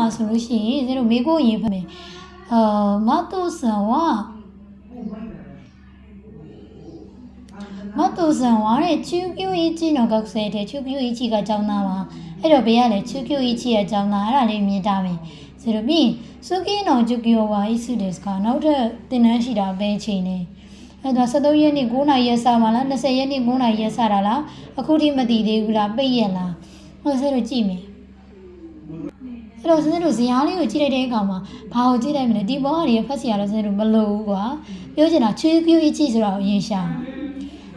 မှာဆိုလို့ရှိရင်ကျွန်တော်မေကိုရင်ဖတ်မယ်မတုဆန်ဝါတဲ့ချူပြူအကြီးတော့ကောက်ဆဲတဲ့ချူပြူအကြီးကကျောင်းသားပါအဲ့တော့ဘေးကလည်းချူပြူအကြီးရဲ့ကျောင်းသားအဲ့ဒါလေးမြင်တာပဲဆိုတော့ပြီးစုကင်းတော်ကျူကီယိုဝါအစ်စုဒက်စကနောက်ထပ်တင်နန်းရှိတာပဲချိန်နေအဲ့တော့73ရက်နေ့9နာရီရက်စမှာလား20ရက်နေ့9နာရီရက်စတာလားအခုထိမတည်သေးဘူးလားပိတ်ရက်လားဟိုဆက်လို့ကြည့်မယ်အဲ့တော့စနေတို့ဇရာလေးကိုကြည့်လိုက်တဲ့အခါမှာဘာကိုကြည့်လိုက်မလဲဒီဘောကနေဖတ်စီရတော့စနေတို့မလို့ဘူးကွာပြောချင်တာချွေးပြူအကြီးဆိုတာကိုရင်ရှာ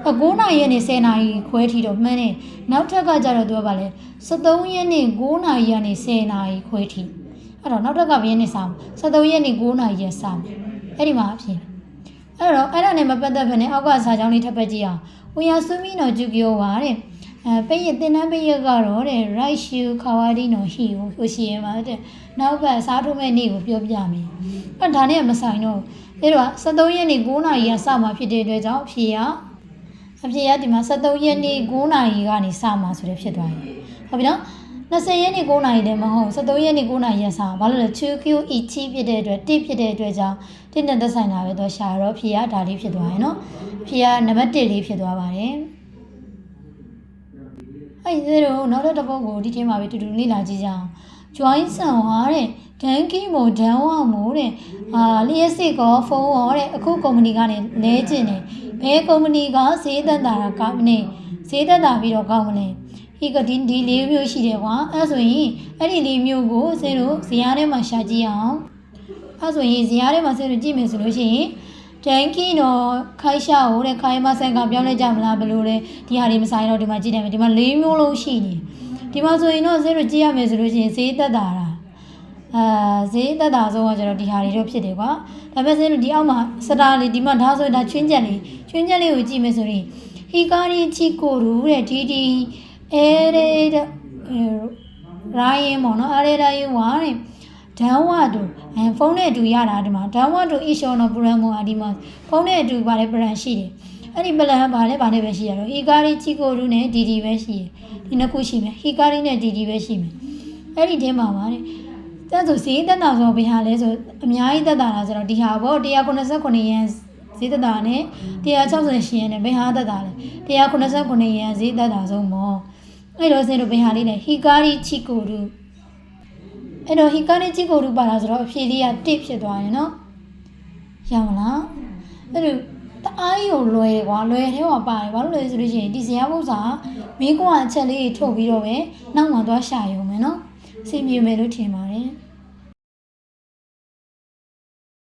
9နာရီရက်နေ့10နာရီခွဲထီတော့မှန်းနေနောက်ထပ်ကကြတော့သူကဗာလဲ73ရက်နေ့9နာရီကနေ10နာရီခွဲထီအဲ့တော့နောက်ထပ်ကဘယ်နေ့စား73ရက်နေ့9နာရီရက်စားအဲ့ဒီမှာအဖြစ်အဲ့တော့အဲ့ဒါနဲ့မပတ်သက်ဘဲနဲ့အောက်ကစာကြောင်းလေးထပ်ပတ်ကြည့်အောင်ဝင်ရဆွမီနော်ဂျူကီယိုပါတဲ့ပိတ်ရတင်နှန်းပိတ်ရကတော့တဲ့ right shoe ခါဝါဒီနော်ဟီကိုဟိုရှိရမှာတဲ့နောက်ကစားထုတ်မဲ့နေ့ကိုပြောပြမယ်အဲ့ဒါနဲ့မဆိုင်တော့အဲ့တော့73ရက်နေ့9နာရီကစမှာဖြစ်တဲ့အတွက်ကြောင့်အဖြေကဒီမှာ73ရက်နေ့9နာရီကနေစမှာဆိုတဲ့ဖြစ်သွားပြီဟုတ်ပြီနော်20ရက်နေ့9နာရီလည်းမဟုတ်73ရက်နေ့9နာရီရက်စားဘာလို့လဲ 2Q each ဖြစ်တဲ့အတွက်1ဖြစ်တဲ့အတွက်ကြောင့်1နဲ့သက်ဆိုင်တာပဲတော့ရှာတော့ဖြေကဒါလေးဖြစ်သွားရယ်နော်ဖြေကနံပါတ်1လေးဖြစ်သွားပါတယ်အဲ့ဒီတော့နောက်တစ်ပုဒ်ကိုဒီထဲမှာပဲတူတူလေ့လာကြည့်ကြအောင် join ဆန်ဟာတဲ့ဒန်ကီမိုဒန်ဝမို့တဲ့လျှက်စစ်ကောဖုန်းရောတဲ့အခုကုမ္ပဏီကနေလဲကျင်တယ်ဘယ်ကုမ္ပဏီကဈေးသက်တာကောင်းမလဲဈေးသက်တာပြီးတော့ကောင်းမလဲဒီကဒီ၄မျိုးရှိတယ်ကွာအဲ့ဆိုရင်အဲ့ဒီ၄မျိုးကိုဆင်းတို့ဇရာထဲမှာရှာကြည့်အောင်အဲ့ဆိုရင်ဇရာထဲမှာဆင်းတို့ကြည့်မယ်ဆိုလို့ရှိရင်ဒန်ကီနော်ခိုင်ရှာဟိုတဲ့ခိုင်မဆန်ကပြောင်းလဲကြမလားဘယ်လိုလဲဒီဟာတွေမဆိုင်တော့ဒီမှာကြည့်တယ်မယ်ဒီမှာ၄မျိုးလုံးရှိနေဒီမှာဆိုရင်တော့ဆင်းတို့ကြည့်ရမယ်ဆိုလို့ရှိရင်ဈေးသက်တာလားဈေးသက်တာဆုံးကကျတော့ဒီဟာတွေတော့ဖြစ်တယ်ကွာဒါပေမဲ့ဆင်းတို့ဒီအောက်မှာစတာလေးဒီမှာဒါဆိုရင်ဒါချွင်းချက်လေးကိုကြည့်မယ်ဆိုရင်ဟီကာရီချီကိုရူတဲ့ဒီအဲရိုင်းမော်နော်အဲရိုင်းဝါတဲ့ဒန်ဝါတို့ဖုန်းနဲ့အတူရတာဒီမှာဒန်ဝါတို့အီရှော်နော်ပရန်မိုဒီမှာဖုန်းနဲ့အတူဗါလဲပရန်ရှိတယ်အဲ့ဒီပလန်ဗါလဲပဲရှိရတော့ဟီကာရီချီကိုရူနဲ့ဒီပဲရှိတယ်ဒီနှစ်ခုရှိမယ်ဟီကာရီနဲ့ဒီပဲရှိမယ်အဲ့ဒီထဲမှာဗါတဲ့အဲ့ဆိုဈေးသက်တာဆိုဘယ်ဟာလဲဆိုအများကြီးသက်တာလားဆိုတော့ဒီဟာပေါ့189ရန်ဈေးသက်တာနဲ့168ရန်နဲ့ဘယ်ဟာသက်တာလဲ189ရန်ဈေးသက်တာဆုံးပေါ့အဲ့တော့ဆင်းတို့ဘယ်ဟာလေးလဲဟီကာရီချီကိုရူအဲ့တော့ဟီကာရီချီကိုရူပါလားဆိုတော့အဖြေလေးက1ဖြစ်သွားရင်နော်ရမလားအဲ့တော့တအားကြီးကိုလွယ်တယ်ကွာလွယ်ထဲမှာပါတယ်ဘာလို့လဲဆိုလို့ရှိရင်ဒီဇရာပု္ပ္ပစာမင်းကွာအချက်လေးထုတ်ပြီးတော့ပဲနောက်မှသွားရှာရုံပဲနော်အဆင်ပြေမယ်လို့ထင်ပါတယ်